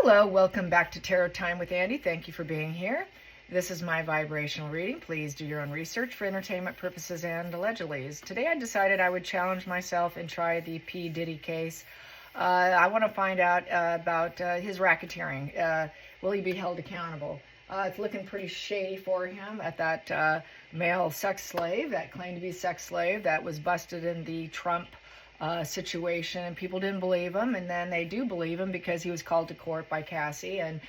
Hello, welcome back to Tarot Time with Andy. Thank you for being here. This is my vibrational reading. Please do your own research for entertainment purposes and allegedly. Today I decided I would challenge myself and try the P. Diddy case. I want to find out about his racketeering. Will he be held accountable? It's looking pretty shady for him at that male sex slave, that claimed to be sex slave that was busted in the Trump situation, and people didn't believe him, and then they do believe him because he was called to court by CASE and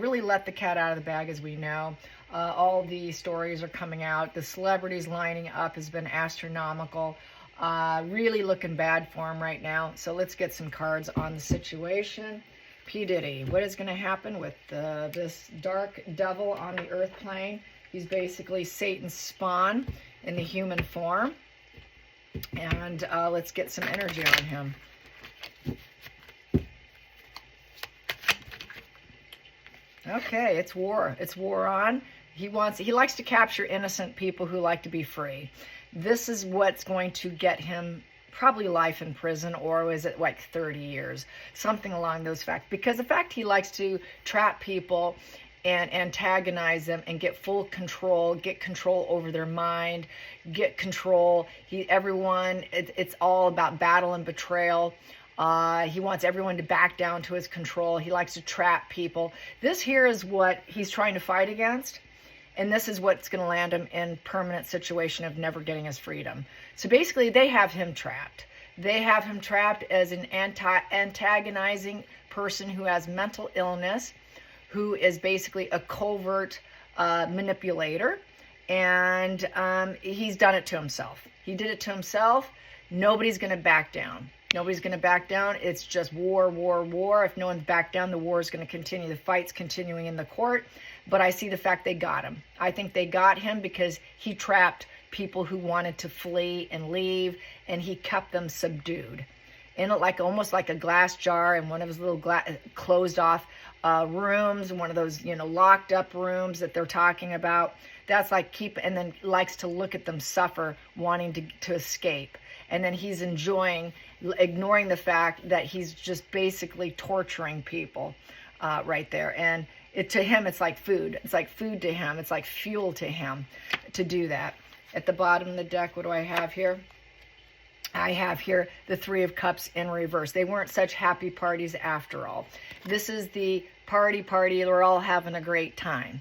really let the cat out of the bag, as we know. All the stories are coming out. The celebrities lining up has been astronomical. Really looking bad for him right now. So let's get some cards on the situation. P. Diddy, what is going to happen with this dark devil on the earth plane? He's basically Satan's spawn in the human form. And let's get some energy on him. Okay, it's war. It's war on. He likes to capture innocent people who like to be free. This is what's going to get him probably life in prison, or is it like 30 years? Something along those facts. Because the fact he likes to trap people and antagonize them and get full control, get control over their mind, get control. It's all about battle and betrayal. He wants everyone to back down to his control. He likes to trap people. This here is what he's trying to fight against. And this is what's going to land him in permanent situation of never getting his freedom. So basically, they have him trapped. They have him trapped as an antagonizing person who has mental illness, who is basically a covert manipulator, and he's done it to himself. He did it to himself. Nobody's going to back down. Nobody's going to back down. It's just war, war, war. If no one's backed down, the war is going to continue. The fight's continuing in the court, but I see the fact they got him. I think they got him because he trapped people who wanted to flee and leave, and he kept them subdued in almost like a glass jar in one of his little closed off rooms, one of those, locked up rooms that they're talking about. That's like and then likes to look at them suffer, wanting to escape. And then he's ignoring the fact that he's just basically torturing people right there. And to him, it's like food. It's like food to him. It's like fuel to him to do that. At the bottom of the deck, what do I have here? I have here the Three of Cups in reverse. They weren't such happy parties after all. This is the party. We're all having a great time.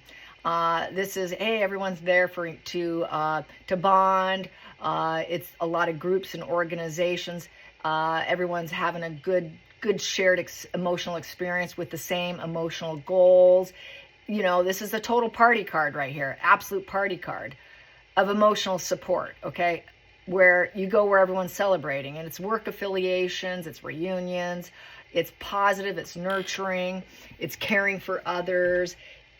This is, hey, everyone's there to bond. It's a lot of groups and organizations. Everyone's having a good shared emotional experience with the same emotional goals. This is the total party card right here. Absolute party card of emotional support, okay? Where you go where everyone's celebrating, and it's work affiliations, it's reunions, it's positive, it's nurturing, it's caring for others,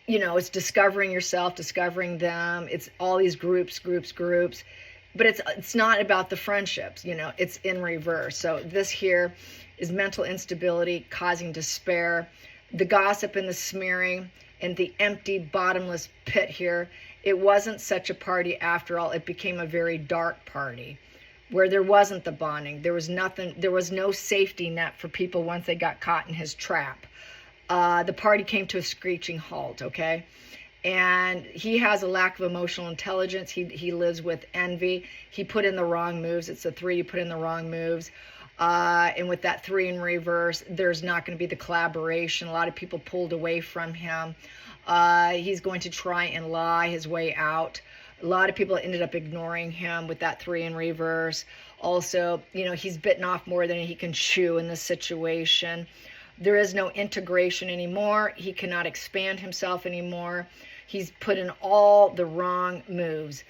it's discovering yourself, discovering them. It's all these groups, but it's not about the friendships, it's in reverse. So this here is mental instability causing despair, the gossip and the smearing, and the empty, bottomless pit here. It wasn't such a party after all. It became a very dark party where there wasn't the bonding. There was nothing. There was no safety net for people once they got caught in his trap. The party came to a screeching halt, okay? And he has a lack of emotional intelligence. He lives with envy. He put in the wrong moves. It's a 3. You put in the wrong moves. And with that 3 in reverse, there's not going to be the collaboration. A lot of people pulled away from him. He's going to try and lie his way out. A lot of people ended up ignoring him with that 3 in reverse. Also, he's bitten off more than he can chew in this situation. There is no integration anymore. He cannot expand himself anymore. He's put in all the wrong moves.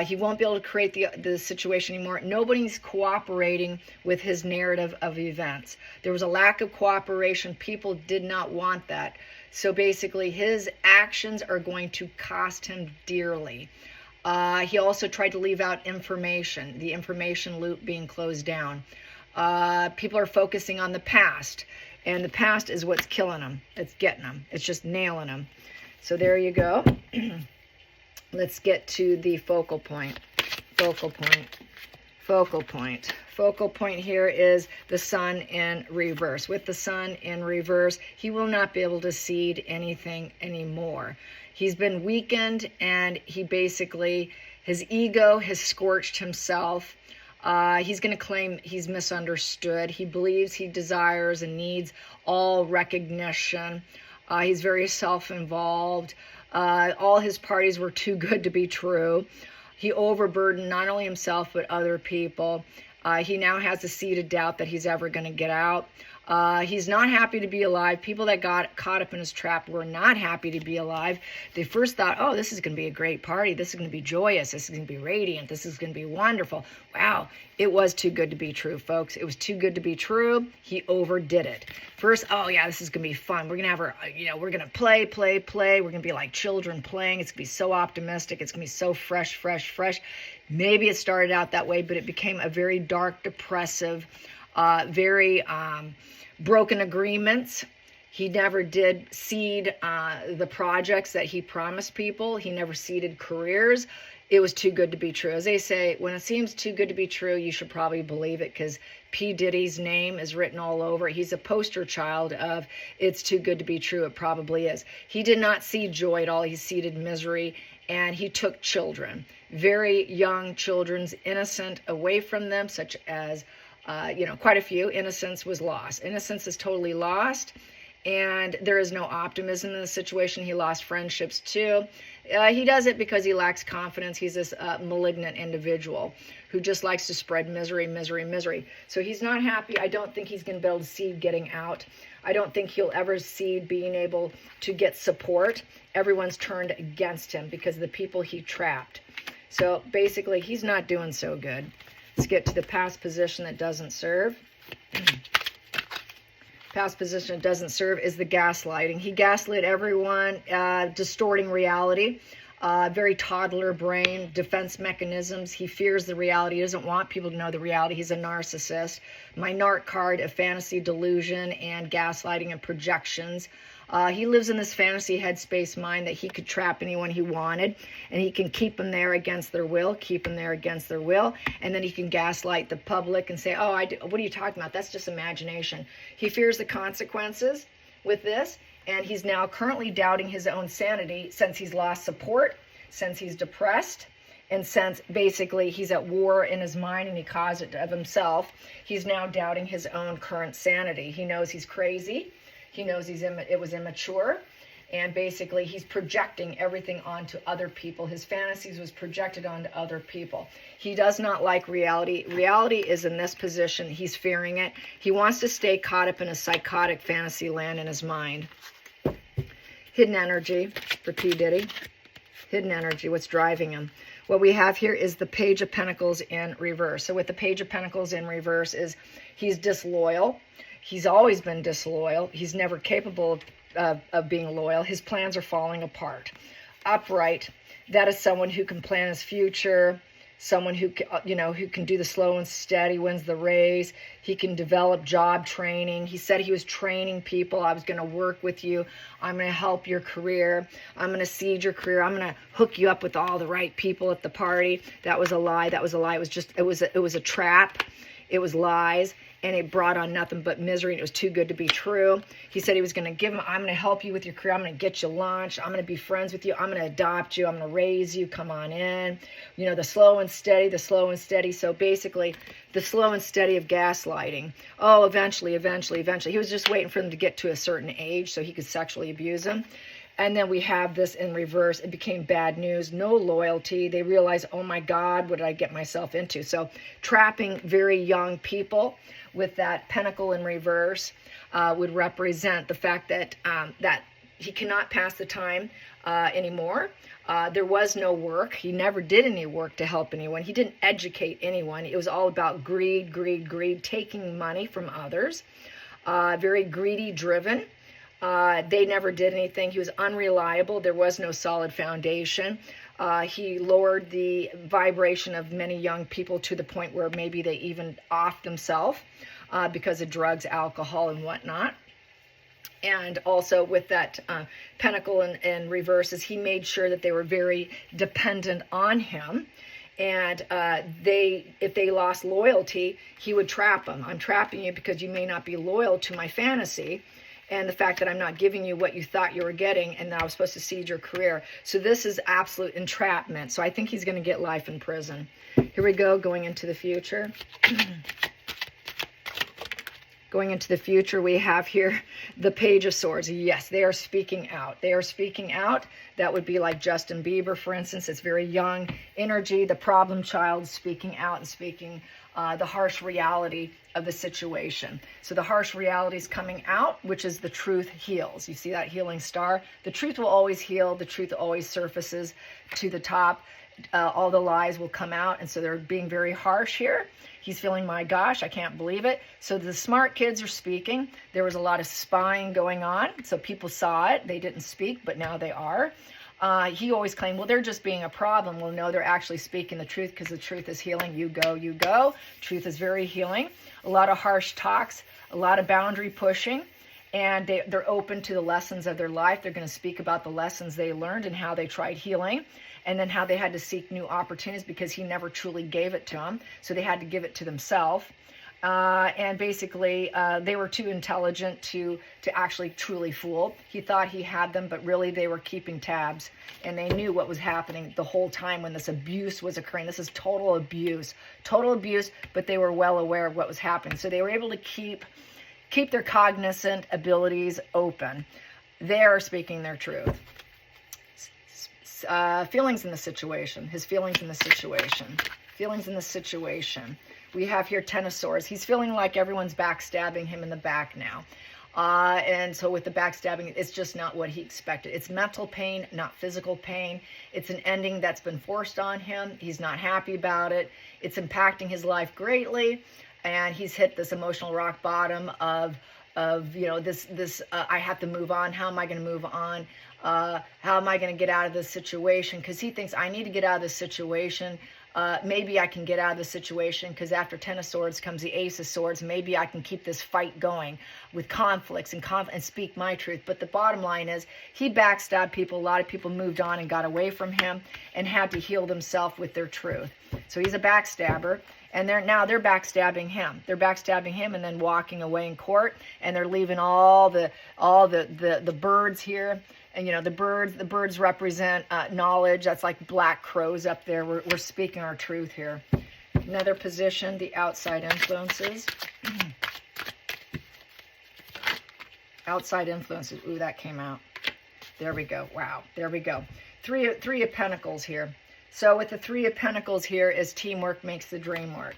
He won't be able to create the situation anymore. Nobody's cooperating with his narrative of events. There was a lack of cooperation. People did not want that. So basically, his actions are going to cost him dearly. He also tried to leave out information, the information loop being closed down. People are focusing on the past, and the past is what's killing him. It's getting him. It's just nailing him. So there you go. Let's get to the focal point. Focal point. Focal point here is the sun in reverse. With the sun in reverse, he will not be able to seed anything anymore. He's been weakened, and he basically, his ego has scorched himself. He's going to claim he's misunderstood. He believes he desires and needs all recognition. He's very self-involved. All his parties were too good to be true. He overburdened not only himself, but other people. He now has a seed of doubt that he's ever going to get out. He's not happy to be alive. People that got caught up in his trap were not happy to be alive. They first thought, oh, this is going to be a great party. This is going to be joyous. This is going to be radiant. This is going to be wonderful. Wow. It was too good to be true, folks. It was too good to be true. He overdid it. First, oh, yeah, this is going to be fun. We're going to have our, we're going to play. We're going to be like children playing. It's going to be so optimistic. It's going to be so fresh. Maybe it started out that way, but it became a very dark, depressive, very broken agreements. He never did seed the projects that he promised people. He never seeded careers. It was too good to be true. As they say, when it seems too good to be true, you should probably believe it, because P. Diddy's name is written all over. He's a poster child of it's too good to be true. It probably is. He did not seed joy at all. He seeded misery, and he took children, very young children's innocent away from them, such as quite a few. Innocence was lost. Innocence is totally lost, and there is no optimism in the situation. He lost friendships too. He does it because he lacks confidence. He's this malignant individual who just likes to spread misery. So he's not happy. I don't think he's going to be able to see getting out. I don't think he'll ever see being able to get support. Everyone's turned against him because of the people he trapped. So basically, he's not doing so good. Let's get to the past position that doesn't serve. Past position that doesn't serve is the gaslighting. He gaslit everyone, distorting reality. Very toddler brain, defense mechanisms. He fears the reality. He doesn't want people to know the reality. He's a narcissist. My narc card of fantasy, delusion, and gaslighting and projections. He lives in this fantasy headspace mind that he could trap anyone he wanted, and he can keep them there against their will, and then he can gaslight the public and say, oh, what are you talking about? That's just imagination. He fears the consequences with this, and he's now currently doubting his own sanity since he's lost support, since he's depressed, and since basically he's at war in his mind and he caused it of himself. He's now doubting his own current sanity. He knows he's crazy. He knows it was immature, and basically he's projecting everything onto other people. His fantasies was projected onto other people. He does not like reality. Reality is in this position. He's fearing it. He wants to stay caught up in a psychotic fantasy land in his mind. Hidden energy for P. Diddy. Hidden energy, what's driving him? What we have here is the Page of Pentacles in reverse. So with the Page of Pentacles in reverse is he's disloyal. He's always been disloyal. He's never capable of being loyal. His plans are falling apart. Upright, that is someone who can plan his future, someone who can do the slow and steady, wins the race. He can develop job training. He said he was training people. I was going to work with you. I'm going to help your career. I'm going to seed your career. I'm going to hook you up with all the right people at the party. That was a lie. It was a trap. It was lies. And it brought on nothing but misery, and it was too good to be true. He said he was going to give him, I'm going to help you with your career. I'm going to get you launched. I'm going to be friends with you. I'm going to adopt you. I'm going to raise you. Come on in. The slow and steady. So basically, the slow and steady of gaslighting. Oh, eventually. He was just waiting for them to get to a certain age so he could sexually abuse them. And then we have this in reverse. It became bad news, no loyalty. They realized, oh my God, what did I get myself into? So trapping very young people with that pentacle in reverse would represent the fact that that he cannot pass the time anymore. There was no work. He never did any work to help anyone. He didn't educate anyone. It was all about greed, taking money from others. Very greedy, driven. They never did anything. He was unreliable. There was no solid foundation. He lowered the vibration of many young people to the point where maybe they even off themselves because of drugs, alcohol, and whatnot. And also with that pentacle in reverses, he made sure that they were very dependent on him. And if they lost loyalty, he would trap them. I'm trapping you because you may not be loyal to my fantasy, and the fact that I'm not giving you what you thought you were getting, and that I was supposed to cede your career. So this is absolute entrapment. So I think he's going to get life in prison. Here we go, going into the future. Going into the future, we have here the Page of Swords. Yes, they are speaking out. They are speaking out. That would be like Justin Bieber, for instance. It's very young energy. The problem child speaking out and speaking the harsh reality of the situation. So the harsh reality is coming out, which is the truth heals. You see that healing star? The truth will always heal. The truth always surfaces to the top. All the lies will come out, and so they're being very harsh here. He's feeling, my gosh, I can't believe it. So the smart kids are speaking. There was a lot of spying going on, so people saw it. They didn't speak, but now they are. He always claimed, well, they're just being a problem. Well, no, they're actually speaking the truth, because the truth is healing. You go, you go. Truth is very healing. A lot of harsh talks, a lot of boundary pushing, and they're open to the lessons of their life. They're going to speak about the lessons they learned and how they tried healing, and then how they had to seek new opportunities because he never truly gave it to them. So they had to give it to themselves. And basically, they were too intelligent to actually truly fool. He thought he had them, but really they were keeping tabs. And they knew what was happening the whole time when this abuse was occurring. This is total abuse, but they were well aware of what was happening. So they were able to keep their cognizant abilities open. They are speaking their truth. Feelings in the situation. His feelings in the situation. Feelings in the situation. We have here Ten of Swords. He's feeling like everyone's backstabbing him in the back now. And so with the backstabbing, it's just not what he expected. It's mental pain, not physical pain. It's an ending that's been forced on him. He's not happy about it. It's impacting his life greatly. And he's hit this emotional rock bottom of this I have to move on. How am I going to move on? How am I going to get out of this situation? Because he thinks, I need to get out of this situation. Maybe I can get out of the situation, because after Ten of Swords comes the Ace of Swords. Maybe I can keep this fight going with conflicts and speak my truth. But the bottom line is, he backstabbed people. A lot of people moved on and got away from him and had to heal themselves with their truth. So he's a backstabber. And they're backstabbing him. They're backstabbing him and then walking away in court. And they're leaving all the birds here. And, the birds represent knowledge. That's like black crows up there. We're speaking our truth here. Another position, the outside influences. Outside influences. Ooh, that came out. There we go. Wow. There we go. Three of Pentacles here. So with the Three of Pentacles here is teamwork makes the dream work.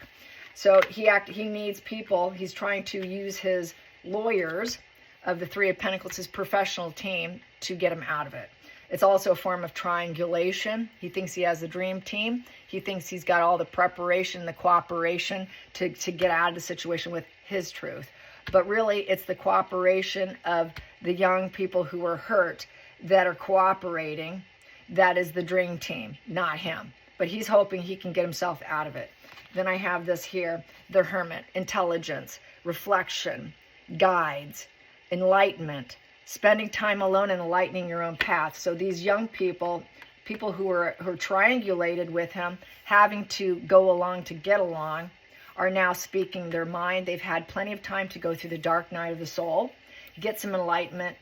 So he needs people. He's trying to use his lawyers of the Three of Pentacles, his professional team, to get him out of it. It's also a form of triangulation. He thinks he has the dream team. He thinks he's got all the preparation, the cooperation to get out of the situation with his truth. But really, it's the cooperation of the young people who were hurt that are cooperating. That is the dream team, not him. But he's hoping he can get himself out of it. Then I have this here, the Hermit, intelligence, reflection, guides, enlightenment, spending time alone and enlightening your own path. So these young people who are triangulated with him, having to go along to get along, are now speaking their mind. They've had plenty of time to go through the dark night of the soul, get some enlightenment,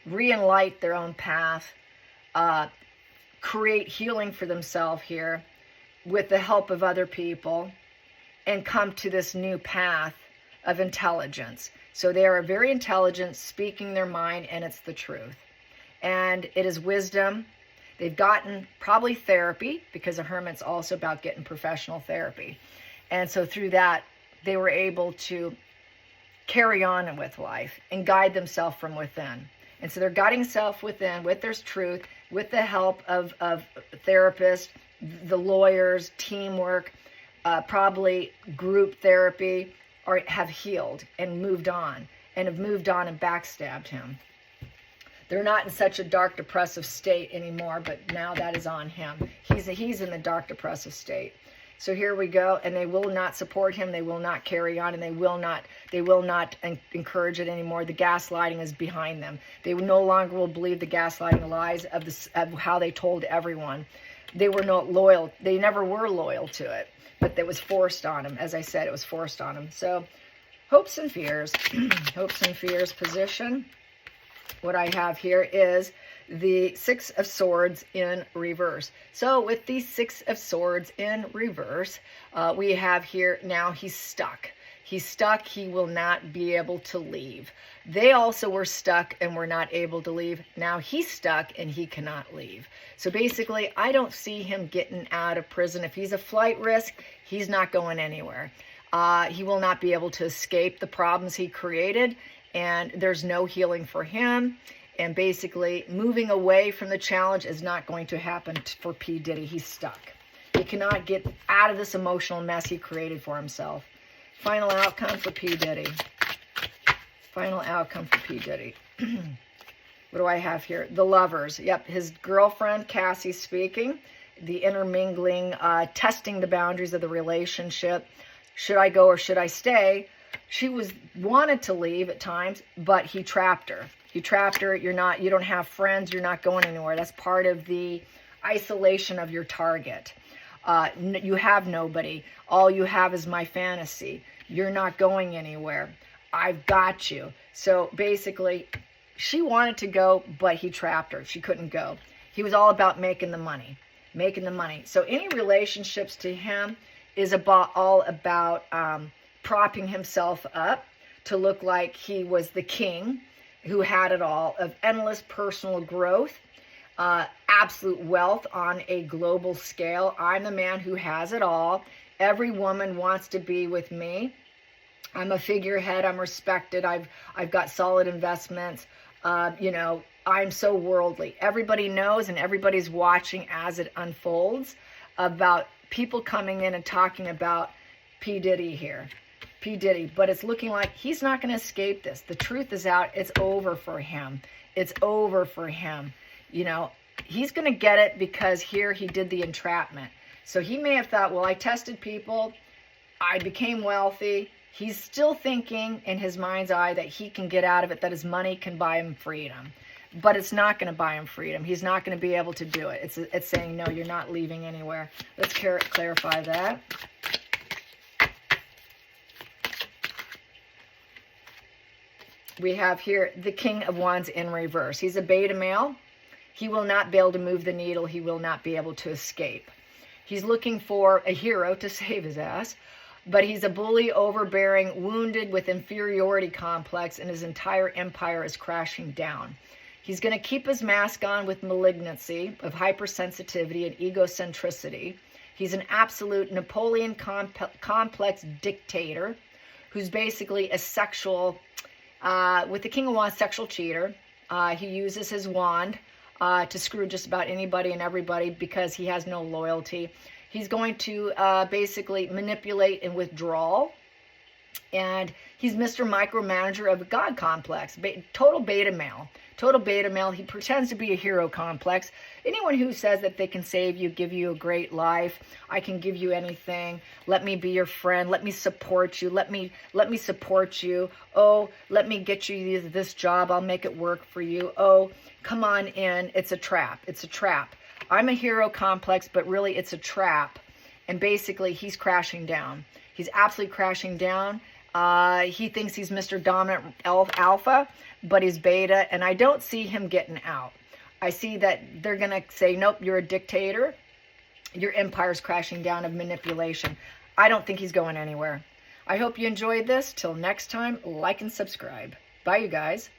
re-enlighten their own path, create healing for themselves here with the help of other people, and come to this new path of intelligence. So they are very intelligent, speaking their mind, and it's the truth. And it is wisdom. They've gotten probably therapy, because a hermit's also about getting professional therapy. And so through that, they were able to carry on with life and guide themselves from within. And so they're guiding themselves within with their truth, with the help of therapists, the lawyers, teamwork, probably group therapy, or have healed and moved on and backstabbed him. They're not in such a dark, depressive state anymore, but now that is on him. He's in the dark, depressive state. So here we go, and they will not support him. They will not carry on, and they will not encourage it anymore. The gaslighting is behind them. They no longer will believe the gaslighting lies of how they told everyone. they were not loyal. They never were loyal to it, but it was forced on him. As I said, it was forced on him. So hopes and fears, hopes and fears position. What I have here is the Six of Swords in reverse. So with the Six of Swords in reverse, we have here now he's stuck. He's stuck. He will not be able to leave. They also were stuck and were not able to leave. Now he's stuck and he cannot leave. So basically, I don't see him getting out of prison. If he's a flight risk, he's not going anywhere. He will not be able to escape the problems he created, and there's no healing for him. And basically, moving away from the challenge is not going to happen for P. Diddy. He's stuck. He cannot get out of this emotional mess he created for himself. Final outcome for P. Diddy. Final outcome for P. Diddy. What do I have here? The Lovers. Yep, his girlfriend, Cassie, speaking. The intermingling, testing the boundaries of the relationship. Should I go or should I stay? She wanted to leave at times, but he trapped her. He trapped her. You don't have friends. You're not going anywhere. That's part of the isolation of your target. You have nobody. All you have is my fantasy. You're not going anywhere. I've got you. So basically, she wanted to go, but he trapped her. She couldn't go. He was all about making the money. Making the money. So any relationships to him is all about propping himself up to look like he was the king who had it all, of endless personal growth, absolute wealth on a global scale. I'm the man who has it all. Every woman wants to be with me. I'm a figurehead. I'm respected. I've got solid investments. I'm so worldly. Everybody knows, and everybody's watching as it unfolds, about people coming in and talking about P. Diddy here. P. Diddy. But it's looking like he's not going to escape this. The truth is out. It's over for him. It's over for him. He's going to get it because here he did the entrapment. So he may have thought, well, I tested people. I became wealthy. He's still thinking in his mind's eye that he can get out of it, that his money can buy him freedom. But it's not going to buy him freedom. He's not going to be able to do it. It's saying, no, you're not leaving anywhere. Let's clarify that. We have here the King of Wands in reverse. He's a beta male. He will not be able to move the needle. He will not be able to escape. He's looking for a hero to save his ass. But he's a bully, overbearing, wounded with inferiority complex, and his entire empire is crashing down. He's going to keep his mask on with malignancy of hypersensitivity and egocentricity. He's an absolute Napoleon complex dictator who's basically a sexual, with the King of Wands, sexual cheater. He uses his wand to screw just about anybody and everybody because he has no loyalty. He's going to basically manipulate and withdraw. And he's Mr. Micromanager of a God complex. Total beta male. Total beta male. He pretends to be a hero complex. Anyone who says that they can save you, give you a great life, I can give you anything, let me be your friend, let me support you, let me support you, oh, let me get you this job, I'll make it work for you, oh, come on in, it's a trap, it's a trap. I'm a hero complex, but really it's a trap. And basically, he's crashing down. He's absolutely crashing down. He thinks he's Mr. Dominant Alpha, but he's beta. And I don't see him getting out. I see that they're going to say, nope, you're a dictator. Your empire's crashing down of manipulation. I don't think he's going anywhere. I hope you enjoyed this. Till next time, like and subscribe. Bye, you guys.